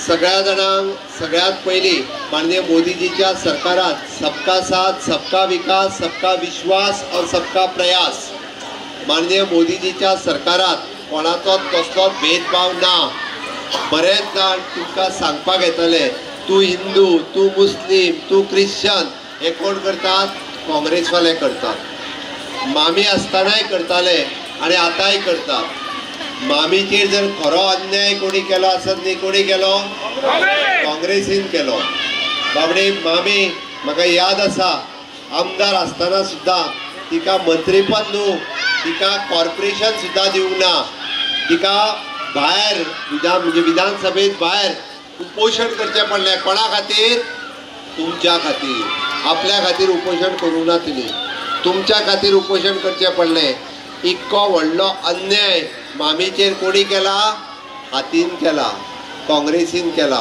सगळ्या जाणांक सगळ्यात पयली माननीय मोदीजीच्या सरकारात सबका साथ सबका विकास सबका विश्वास और सबका प्रयास माननीय मोदीजीच्या सरकारात कोणाचोच कसलोच भेदभाव ना। बरेच जाण तुमकां सांगपाक येतले तूं हिंदू तूं मुस्लीम तूं क्रिश्चन हे कोण करतात, काँग्रेसवाले करतात। मामी आसतनाय करताले आनी आतांय करतात। मामीचेर जर खरो अन्याय कोणी केलो आसत न्ही, कोणी केलो, काँग्रेसीन केलो। बाबडे मामी म्हाका याद आसा आमदार आसतना सुद्दां तिका मंत्रीपद न्हू तिका कॉर्पोरेशन सुद्दां दिवंक ना। तिका भायर म्हणजे विधानसभेत भायर उपोषण करचें पडलें। कोणा खातीर? तुमच्या खातीर। आपल्या खातीर उपोषण करूं ना तिणी, तुमच्या खातीर उपोषण करचें पडलें। इतको व्हडलो अन्याय मामीचेर कोणी केला? हातीन केला, काँग्रेसीन केला।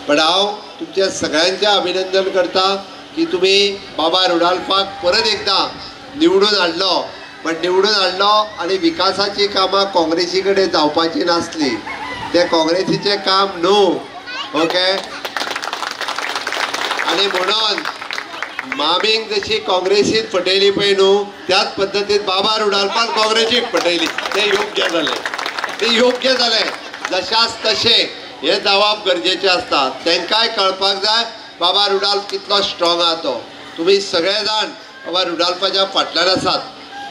पण हांव तुमच्या सगळ्यांचें अभिनंदन करता की तुमी बाबा रुडाल्फाक परत एकदा निवडून हाडलो। पण निवडून हाडलो आनी विकासाची कामां काँग्रेसी कडेन जावपाची नासली, तें काँग्रेसीचें काम न्हू। ओके, आनी म्हणून मामींक जशी काँग्रेसीत फटयली पळय न्हू त्याच पद्दतीन बाबा रुडाल्फान काँग्रेसीक फटयली। तें योग्य जालें, तें योग्य जालें। जशास तशें हें जावप गरजेचें आसता। तांकांय कळपाक जाय बाबा रुडाल्फ कितलो स्ट्रॉंग आहा तो। तुमी सगळे जाण बाबा रुडाल्फाच्या फाटल्यान आसात।